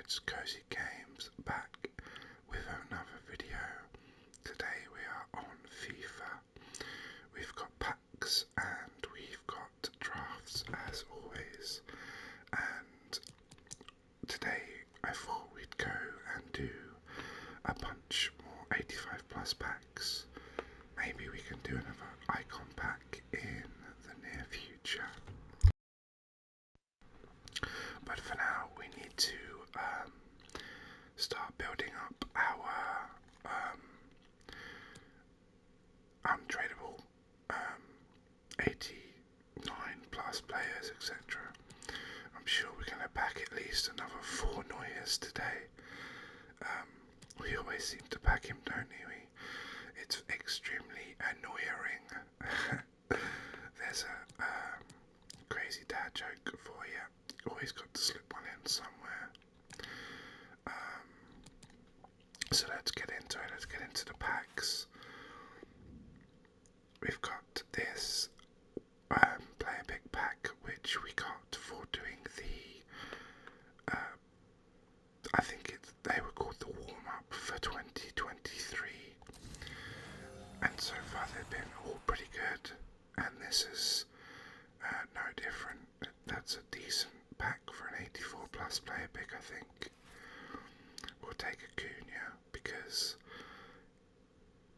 It's Cozy Games back with another video. Today we are on FIFA. We've got packs and we've got drafts as always. And today I thought we'd go and do a bunch more 85 plus packs. Maybe we can do another icon pack in the near future. But for now, we need to start building up our untradeable 89 plus players, etc. I'm sure we're going to pack at least another 4 Neuers today. We always seem to pack him, don't we? It's extremely annoying. There's a crazy dad joke for you. Always got to slip one in somewhere. So let's get into it. Let's get into the packs. We've got this player pick pack, which we got for doing the I think they were called the warm up for 2023, and so far they've been all pretty good, and this is no different. That's a decent pack for an 84 plus player pick, I think. We'll take Acuna because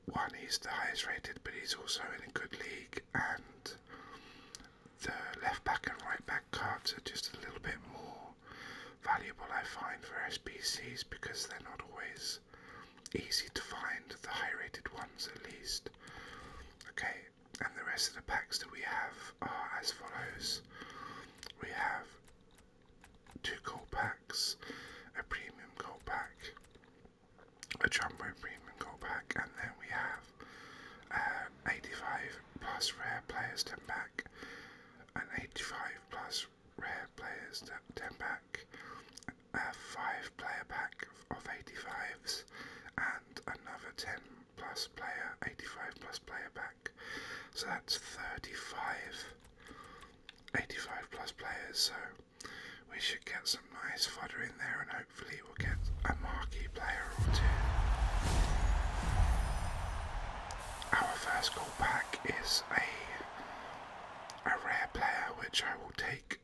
one, he's the highest rated, but he's also in a good league, and the left back and right back cards are just a little bit more valuable, I find, for SBCs because they're not always easy to find, the high rated ones at least. Okay, and the rest of the packs that we have are as follows. We have 2 gold packs, a premium gold pack, a jumbo premium gold pack, and then we have 85 plus rare players 10 pack, an 85 plus rare players 10 pack, a 5 player pack of 85s, and another 10 plus player 85 plus player pack. So that's 35 85 plus players, so we should get some nice fodder in there, and hopefully we'll get a marquee player or 2. Our first gold pack is a rare player, which I will take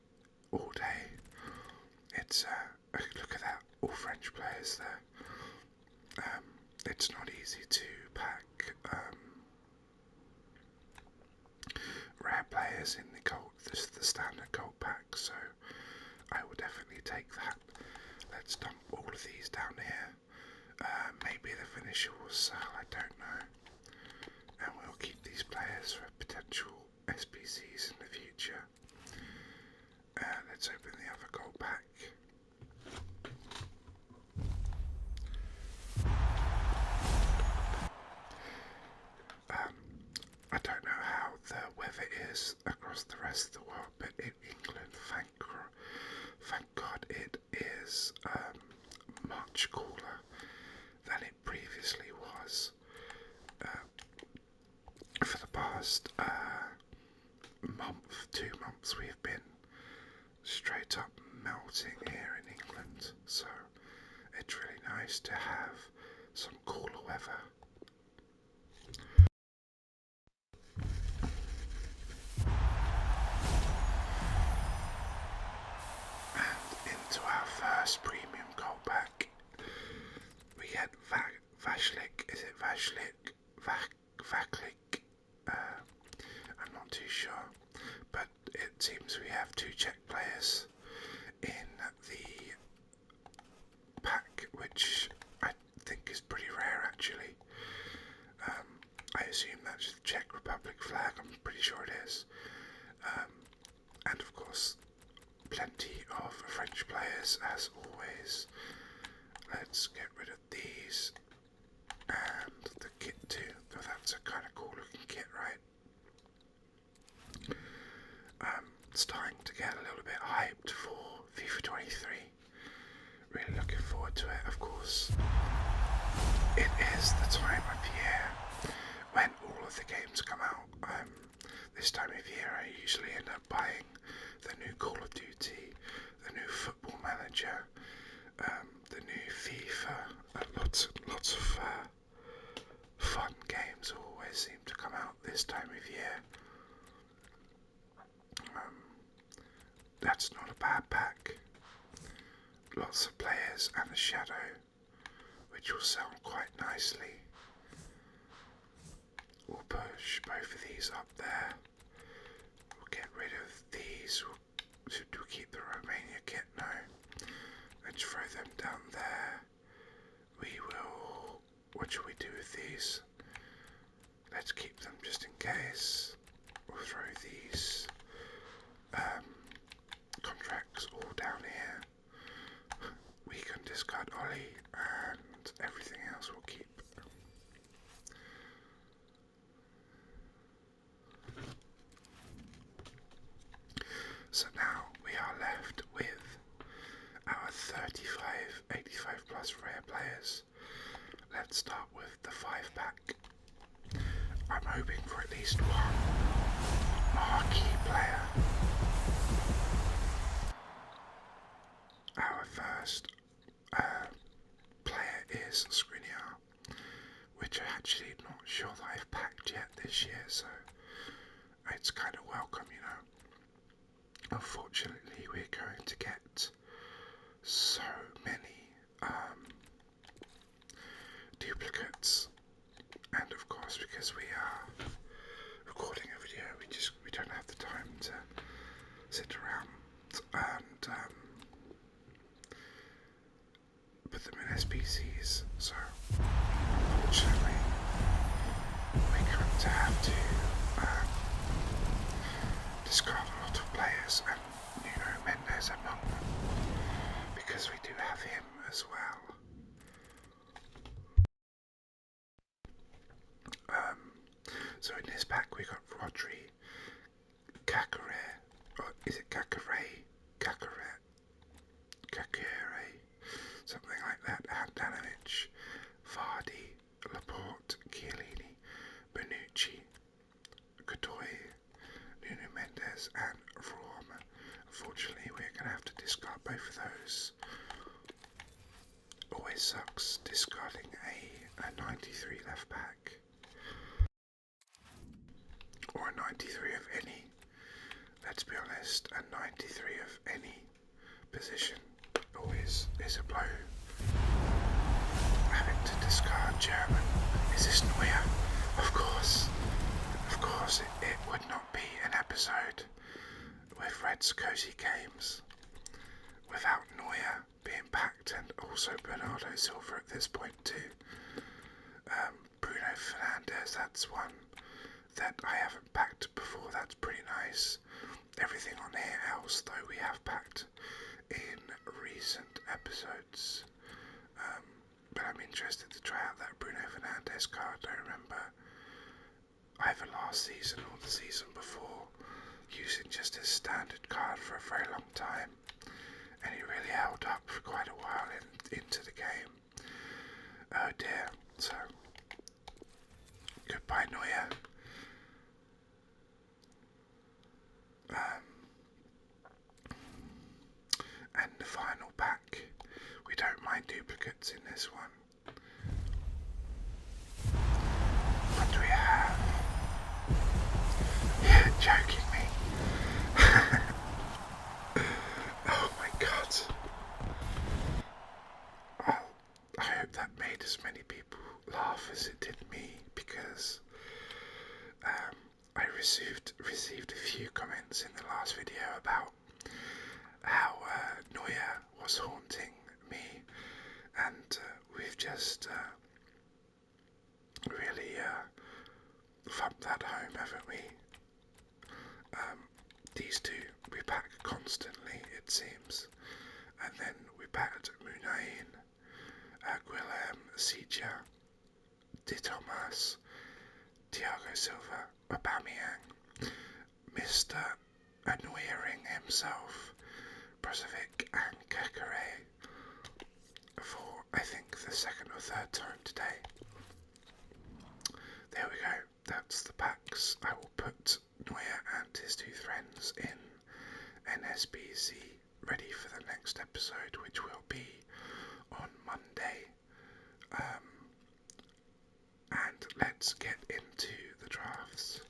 all day. It's look at that, all French players there. It's not easy to pack rare players in the gold, the standard gold pack, so I will definitely take that. Let's dump all of these down here. Maybe the finisher will sell, I don't know. And we'll keep these players for potential SBCs in the future. Let's open the other gold pack. I don't know how the weather is across the rest of the world, but in England, thank God, it is much cooler than it previously was. For the past month, 2 months, we've been straight up melting here in England, so it's really nice to have some cooler weather. And into our first premium gold pack, we get Vashlik. Is it Vashlik? Vaklik? I'm not too sure, but it seems we have 2 Czech players in the pack, which I think is pretty rare actually. I assume that's the Czech Republic flag, I'm pretty sure it is. And of course, plenty of French players as always. Let's get rid of these, and the kit too, though that's a kind of cool looking kit, right? Starting to get a little bit hyped for FIFA 23. Really looking forward to it, of course. It is the time of year when all of the games come out. This time of year I usually end up buying the new Call of Duty, the new Football Manager, lots of fun games always seem to come out this time of year. That's not a bad pack. Lots of players and a shadow, which will sound quite nicely. We'll push both of these up there. We'll get rid of these. Should we keep the Romania kit? No. Let's throw them down there. We will... What should we do with these? Let's keep them just in case. We'll throw these contracts all down here. We can discard Ollie and everything else we'll keep. So now we are left with our 35, 85 plus rare players. Let's start with the 5-pack. I'm hoping for at least one marquee player. Our first player is Skriniar, which I'm actually not sure that I've packed yet this year, so it's kind of welcome, you know. Unfortunately, we're going to get so many duplicates, and of course, because we are recording a video, we don't have the time to sit around and put them in SPCs. So unfortunately, we're going to have to discard a lot of players, and Nuno Mendes among them, because we do have him as well. So in this pack we got Rodri, Kakare, or is it Kakare, something like that, Handanovic, Vardy, Laporte, Chiellini, Bonucci, Godoy, Nuno Mendes and Roma. Unfortunately, we're going to have to discard both of those. Always sucks discarding a 93 left back, or a 93 of any. Let's be honest, a 93 of any position always is a blow. Having to discard German. Is this Neuer? Of course, it would not be an episode with Red's Cozy Games without Neuer being packed, and also Bernardo Silva at this point too. Bruno Fernandes, that's one that I haven't packed before, that's pretty nice. Everything on here else though we have packed in recent episodes, but I'm interested to try out that Bruno Fernandes card. I remember either last season or the season before using just his standard card for a very long time, and he really held up for quite a while into the game. Oh dear, so goodbye Neuer. And the final pack, we don't mind duplicates in this one. What do we have? Yeah, joking me. Oh my god. Well, I hope that made as many people laugh as it did me, because I received a few comments in the last video about how Neuer was haunting me, and we've just really thumped that home, haven't we? These two we pack constantly, it seems, and then we packed Munain, Guillem, Sija, Di Thomas, Thiago Silva, Aubameyang, Mr. Annoying himself, Brozovic and Kakare, for I think the second or third time today. There we go, that's the packs. I will put Neuer and his two friends in NSBC ready for the next episode, which will be on Monday. And let's get into the drafts.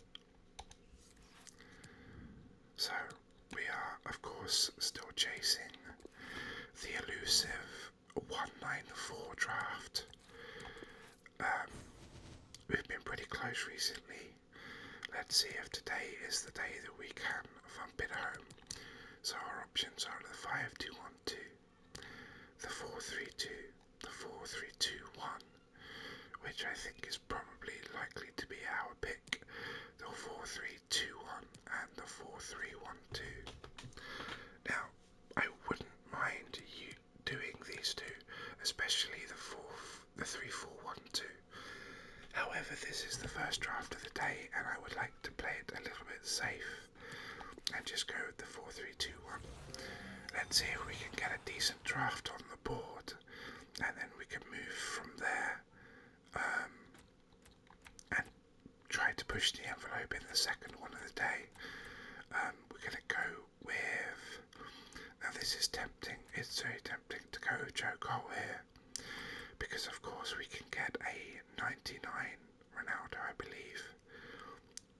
So, we are, of course, still chasing the elusive 194 draft. We've been pretty close recently. Let's see if today is the day that we can thump it home. So our options are the 5-2-1-2, the 4-3-2, the 4-3-2-1, which I think is probably likely to be our pick, the 4-3-2-1 and the 4-3-1-2. Now, I wouldn't mind you doing these two, especially the 3-4-1-2. However, this is the first draft of the day, and I would like to play it a little bit safe and just go with the 4-3-2-1. Let's see if we can get a decent draft on the board, and then we can move from there and try to push the envelope in the second one of the day. We're going to go with, now this is tempting, it's very tempting to go with Joe Cole here, because of course we can get a 99 Ronaldo, I believe,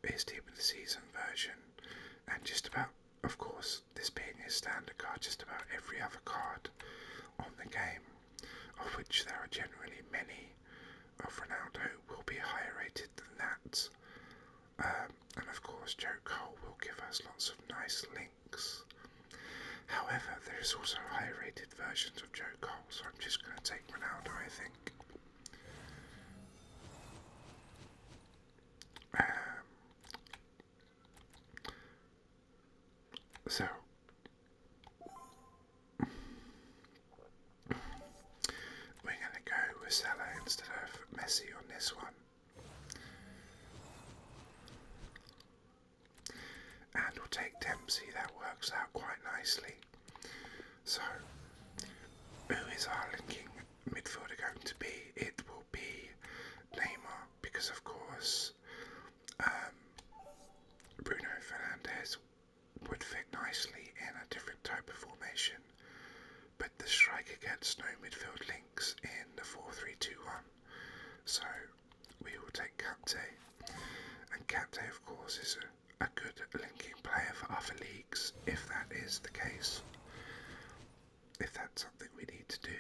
his team of the season version, and just about, of course, this being his standard card, just about every other card on the game, of which there are generally many of Ronaldo, will be higher rated than that. And of course Joe Cole will give us lots of nice links. However, there is also higher rated versions of Joe Cole, so I'm just going to take Ronaldo, I think. So we're going to go with Salah instead of Messi on this one. And we'll take Dempsey, that works out quite nicely. So, who is our linking midfielder going to be? It will be Neymar, because of course Bruno Fernandes would fit nicely in a different type of formation, but the striker gets no midfield links in the 4-3-2-1, so we will take Kante. And Kante, of course, is a good linking player for other leagues, if that is the case, if that's something we need to do.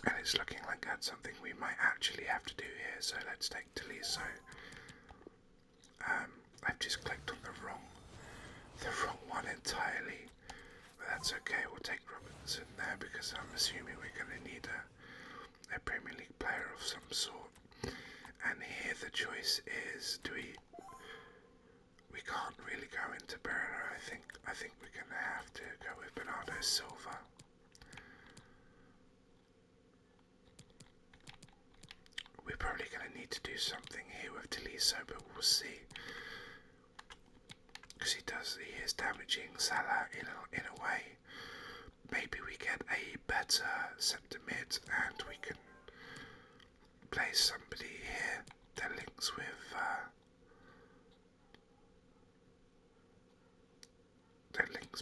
And it's looking like that's something we might actually have to do here, so let's take Tolisso. I've just clicked on the wrong one entirely, but that's okay. We'll take Robinson there because I'm assuming we're going to need a Premier League player of some sort. And here the choice is, we can't really go into Bernardo. I think we're going to have to go with Bernardo Silva. We're probably going to need to do something here with Tolisso, but we'll see. Because he is damaging Salah in a way. Maybe we get a better centre mid and we can place somebody here that links with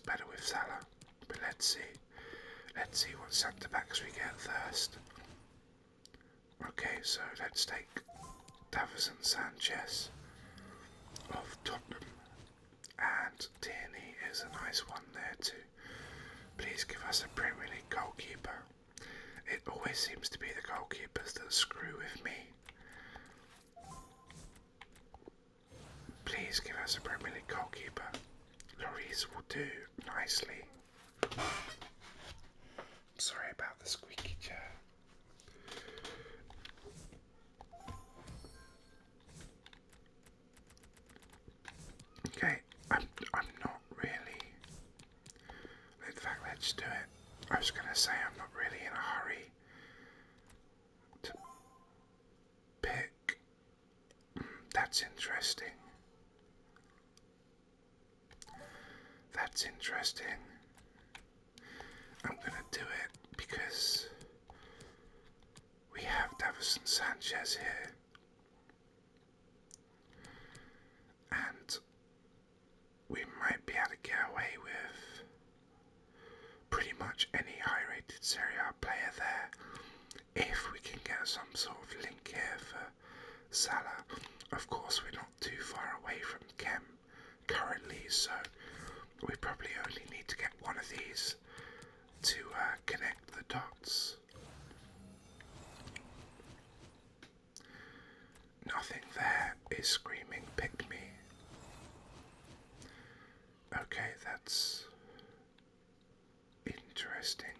better with Salah. But let's see what centre backs we get first. Okay, so let's take Davison Sanchez of Tottenham, and Tierney is a nice one there too. Please give us a Premier League goalkeeper. It always seems to be the goalkeepers that screw with me. Please give us a Premier League goalkeeper. Lloris will do nicely. Sorry about the squeaky chair. Okay, I'm not really. In fact, let's do it. I was going to say I'm not really in a hurry to pick. That's interesting. That's interesting. I'm going to do it because we have Davison Sanchez here. And we might be able to get away with pretty much any high-rated Serie some sort of link here for Salah. Of course, we're not too far away from Chem currently, so we probably only need to get one of these to connect the dots. Nothing there is screaming pick me. Okay, that's interesting.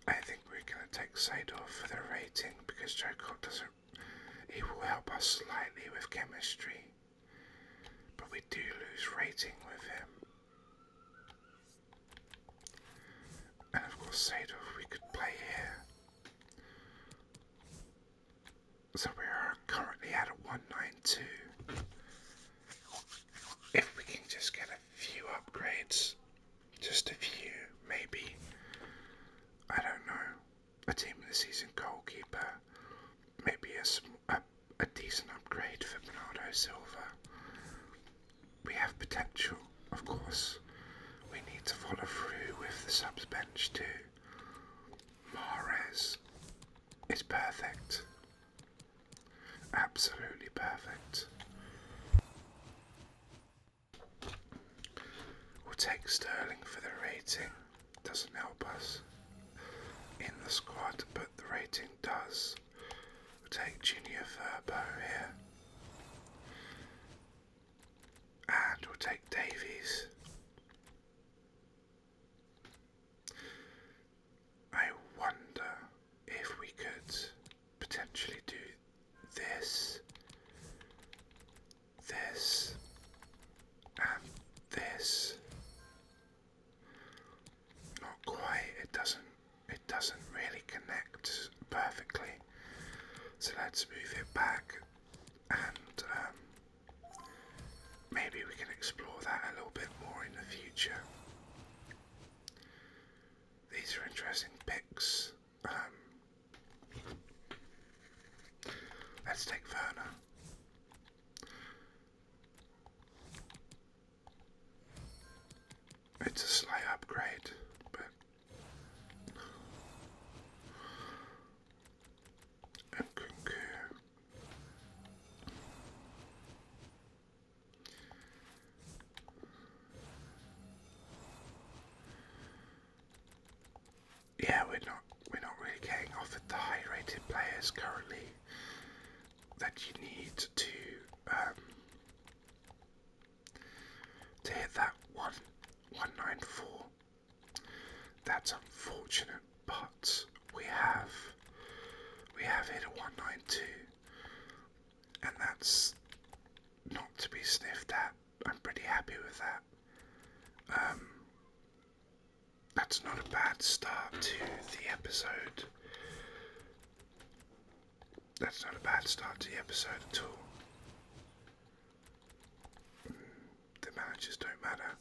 I think we're going to take Sador for the rating because Jokot doesn't. He will help us slightly with chemistry, but we do lose rating with him. And of course, Sador we could play here. So we are currently at a 192. If we can just get a few upgrades, just a few, maybe. I don't know, a team of the season goalkeeper, maybe a decent upgrade for Bernardo Silva. We have potential, of course. We need to follow through with the subs bench too. Mahrez is perfect. Absolutely perfect. We'll take Sterling for the rating. Doesn't help us in the squad, but the rating does. We'll take Junior Furbo here. And we'll take Davies. I wonder if we could potentially do this, and this. Not quite, it doesn't really connect perfectly. So let's move it back and maybe we can explore that a little bit more in the future. These are interesting picks. Let's take Werner. It's a slight upgrade, but Nkunku. Yeah, we're not really getting offered the high-rated players currently that you need to hit that 194. That's unfortunate, but we have hit a 192, and that's not to be sniffed at. I'm pretty happy with that. That's not a bad start to the episode. That's not a bad start to the episode at all. The managers don't matter.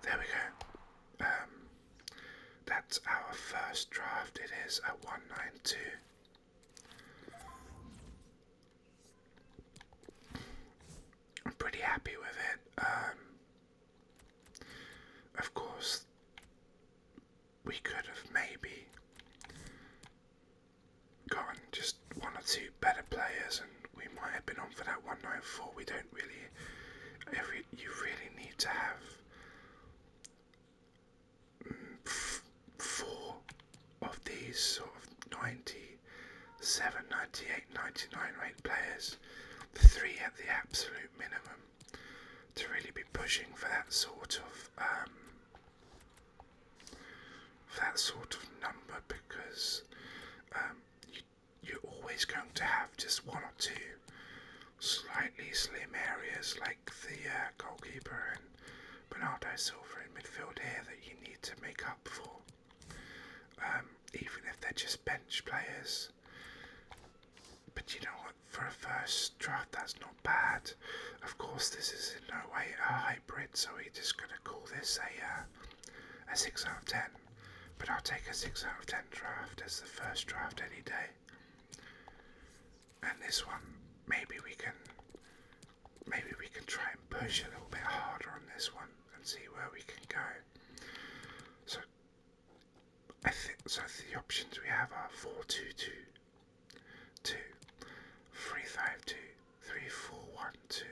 There we go. That's our first draft. It is a 192. I'm pretty happy with it. Of course, we could have maybe gotten just one or two better players and we might have been on for that 194. We don't really, you really need to have 4 of these sort of 97, 98, 99 rated players, 3 at the absolute minimum, to really be pushing for that sort of number, because you're always going to have just 1 or 2 slightly slim areas like the goalkeeper and Bernardo Silva in midfield here that you need to make up for, even if they're just bench players. But you know what, for a first draft that's not bad. Of course this is in no way a hybrid, so we're just going to call this a 6 out of 10. But I'll take a 6 out of 10 draft as the first draft any day. And this one, maybe we can try and push a little bit harder on this one and see where we can go. So the options we have are 4-2-2, 2, 3-5-2, 3-4-1-2,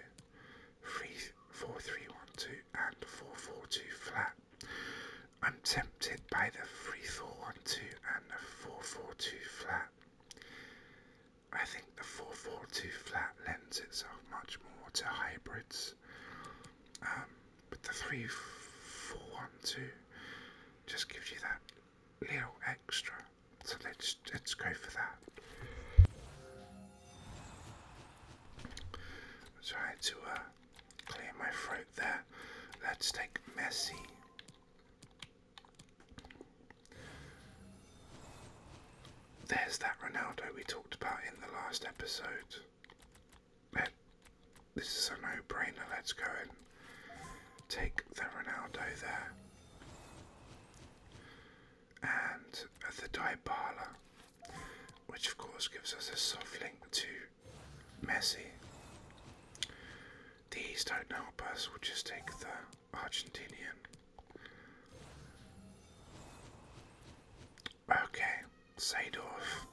3-4-3-1-2, and 4-4-2 flat. I'm tempted by the 3-4-1-2 and the 4-4-2 flat. I think the 4-4-2 flat lends itself much more to hybrids. But the 3-4-1-2 just gives you that little extra. So let's go for that. Try to clear my throat there. Let's take Messi. There's that Ronaldo we talked about in the last episode. This is a no-brainer. Let's go and take the Ronaldo there. And the Dybala, which of course gives us a soft link to Messi. These don't help us, we'll just take the Argentinian. Okay, Seedorf.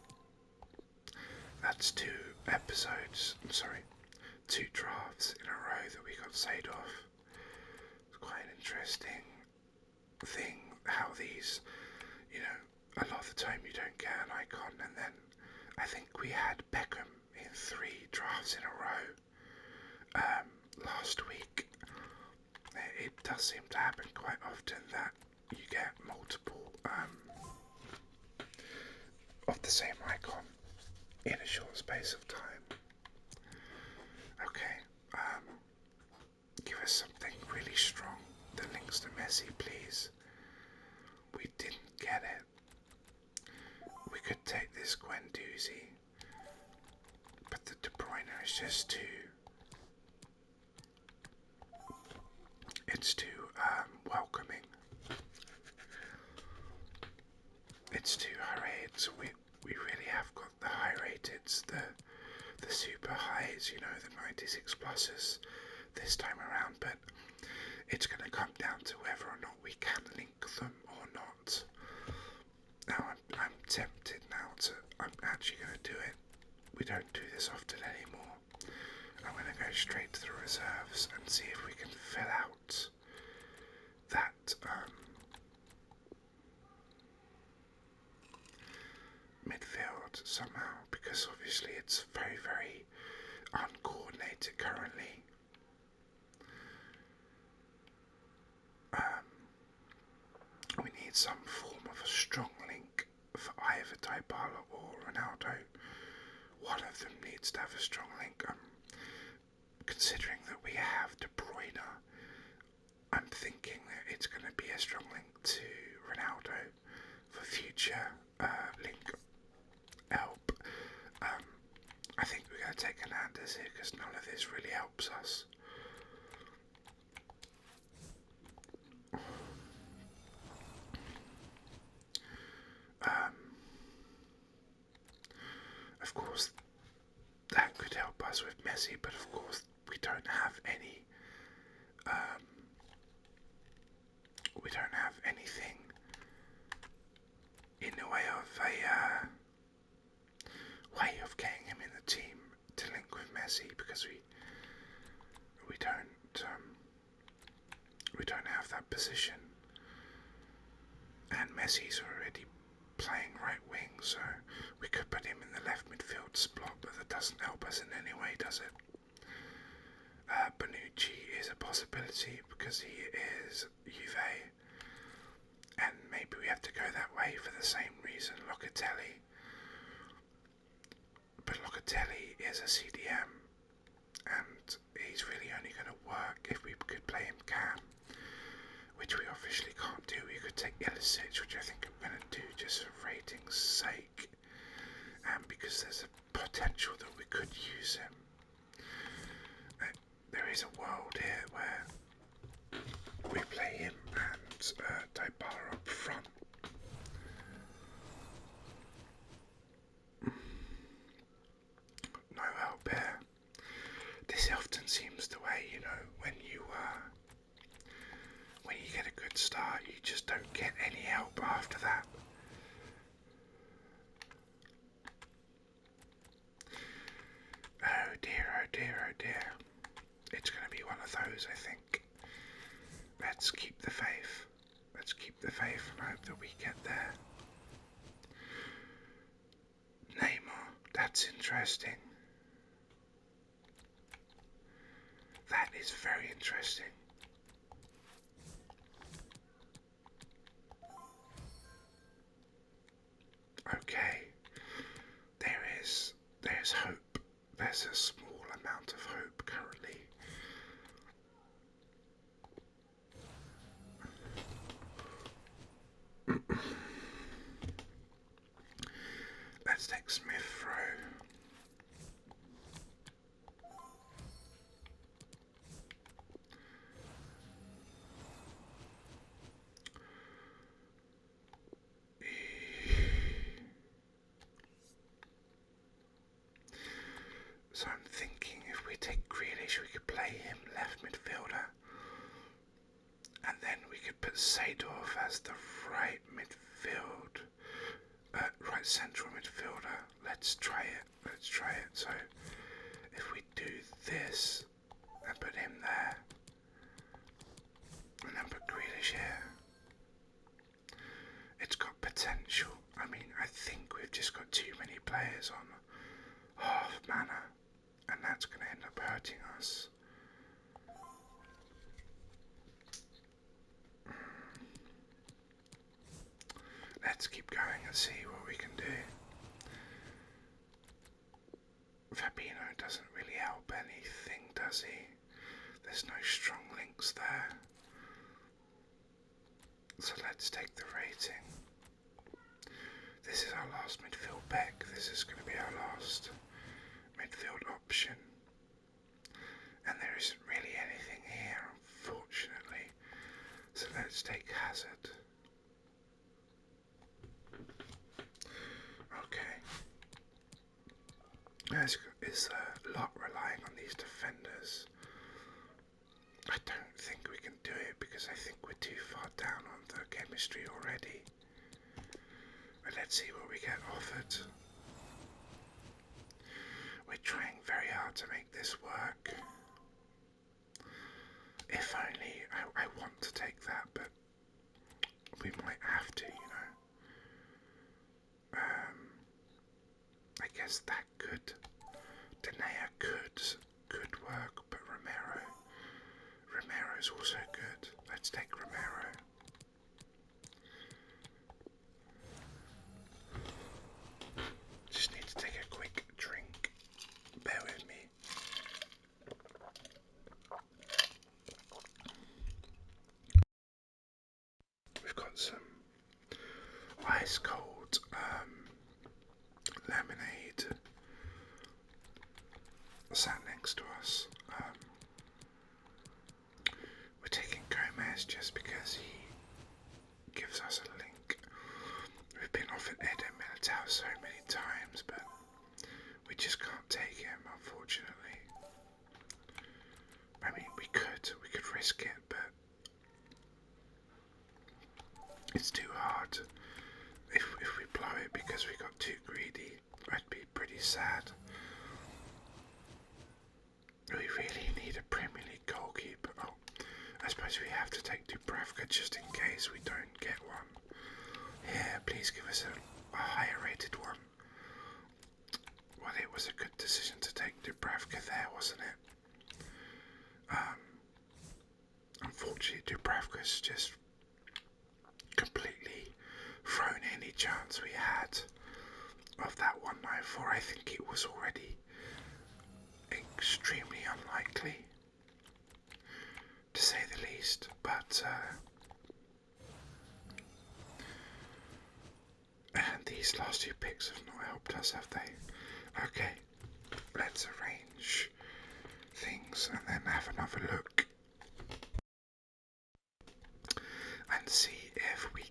That's two drafts in a row that we got Seedorf. It's quite an interesting thing how these, a lot of the time you don't get an icon, and then I think we had Beckham in 3 drafts in a row last week. It does seem to happen quite often that you get multiple of the same icon in a short space of time. Okay, give us something really strong that links to Messi, please. We didn't get it. We could take this Guendouzi, but the De Bruyne is just too... It's too welcoming. It's too high rated. We really have got the high rateds, the super highs, the 96 pluses this time around, but it's going to come down to whether or not we can link them or not. Now I'm tempted now I'm actually going to do it. We don't do this often anymore. I'm going to go straight to the reserves and see if we can fill out that midfield somehow, because obviously it's very, very uncoordinated currently. We need some form of a strong link for either Dybala or Ronaldo. One of them needs to have a strong link. Considering that we have De Bruyne, I'm thinking that it's going to be a strong link to Ronaldo for future link help. I think we're going to take Hernandez here because none of this really helps us. Of course, that could help us with Messi, but of course we don't have any. We don't have anything in the way of a way of getting him in the team to link with Messi, because we don't have that position, and Messi's already playing right wing, so we could put him in the left midfield spot, but that doesn't help us in any way, does it? Bonucci is a possibility because he is Juve, and maybe we have to go that way for the same reason. Locatelli, but Locatelli is a CDM, and he's really only going to work if we could play him cam, which we obviously can't do. We could take Ilicic, which I think I'm going to do just for rating's sake, and because there's a potential that we could use him. There is a world here where we play him and Dybala up front. No help here. This often seems the way, when you interesting. That is very interesting. Okay, there's hope. There's a small amount of hope currently. Let's take Smith Rowe. So I'm thinking if we take Grealish, we could play him left midfielder, and then we could put Seedorf as the right midfield, right central midfielder. Let's try it. So if we do this and put him there, and then put Grealish here, it's got potential. I mean, I think we've just got too many players on half mana, and that's going to end up hurting us. Let's keep going and see what we can do. Fabinho doesn't really help anything, does he? There's no strong links there. So let's take the rating. This is our last midfield pick. This is going to be our last midfield option. And there isn't really anything here, unfortunately. So let's take Hazard. Okay. There's a lot relying on these defenders. I don't think we can do it because I think we're too far down on the chemistry already. But let's see what we get offered. We're trying very hard to make this work. If only I want to take that, but we might have to, you know. I guess that could. Neuer could work, but Romero's also good. Let's take Romero. Just need to take a quick drink. Bear with me. We've got some ice cold lemonade sat next to us. We're taking Gomez just because he gives us a link. We've been offered Eden Militao so many times, but we just can't take him, unfortunately. I mean, we could risk it, but it's too hard. If we blow it because we got too greedy, I'd be pretty sad. We really need a Premier League goalkeeper. Oh, I suppose we have to take Dubravka just in case we don't get one. Yeah, please give us a higher rated one. Well, it was a good decision to take Dubravka there, wasn't it? Unfortunately, Dubravka's just completely thrown any chance we had of that 194. I think it was already extremely unlikely, to say the least, but and these last two picks have not helped us, have they? Okay, let's arrange things and then have another look and see if we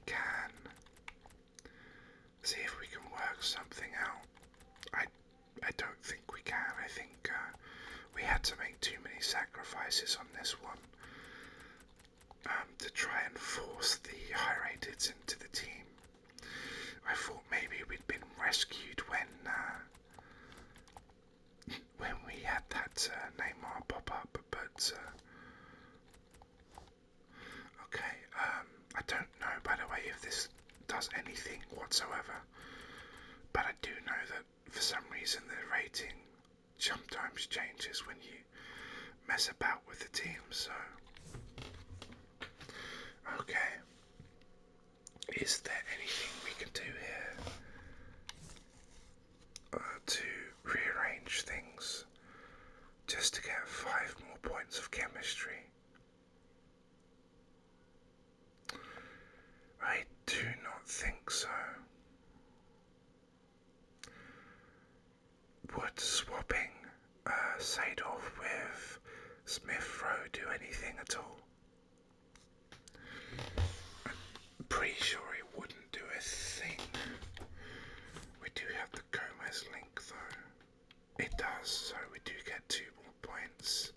can work something out. I don't think we can. I think we had to make too many sacrifices on this one to try and force the high rateds into the team. I thought maybe we'd been rescued when we had that Neymar pop up, but okay. I don't know, by the way, if this does anything whatsoever, but I do know that for some reason the sometimes changes when you mess about with the team. So, okay, is there anything we can do here to rearrange things just to get 5 more points of chemistry? I do not think so. Would swapping Sadov with Smith Rowe do anything at all? I'm pretty sure it wouldn't do a thing. We do have the Gomez link though. It does, so we do get 2 more points.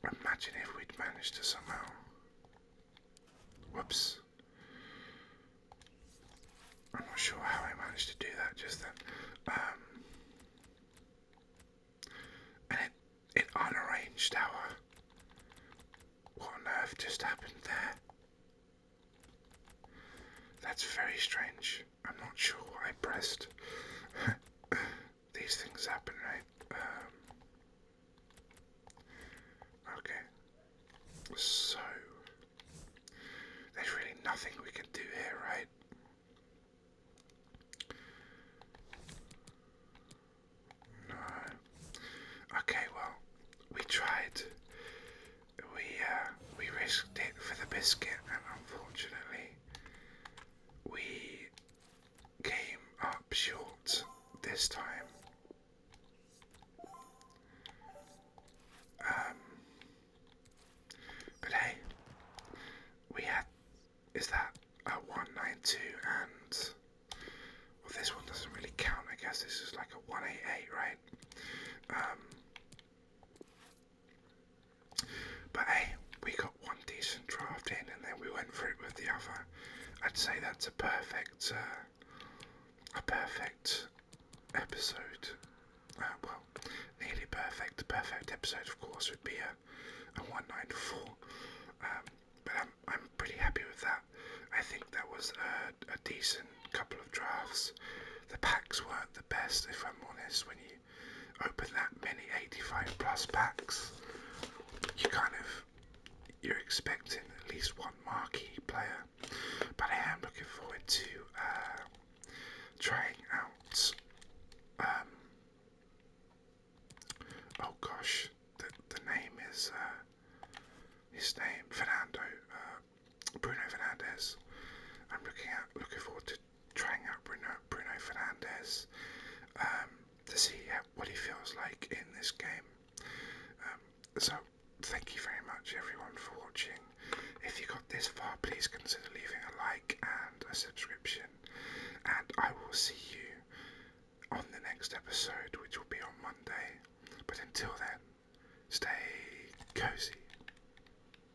Imagine if we'd managed to somehow... Whoops. I'm not sure how I managed to do that just then. And it unarranged our... What on earth just happened there? That's very strange. I'm not sure what I pressed. These things happen, right? Okay. So... There's really nothing we can do here, right? No. Okay, well, we tried. We risked it for the biscuit, and unfortunately, we came up short this time. But hey, we had, is that a 192 and, well, this one doesn't really count, I guess this is like a 188, right? But hey, we got one decent draft in and then we went for it with the other. I'd say that's a perfect episode. Well, nearly perfect. The perfect episode, of course, would be a 194. But I'm pretty happy with that. I think that was a decent couple of drafts. The packs weren't the best, if I'm honest. When you open that many 85 plus packs, you're expecting at least one marquee player. But I am looking forward to trying out oh gosh, the name is his name Bruno Fernandes. I'm looking forward to trying out Bruno Fernandes to see what he feels like in this game. So thank you very much everyone for watching. If you got this far, please consider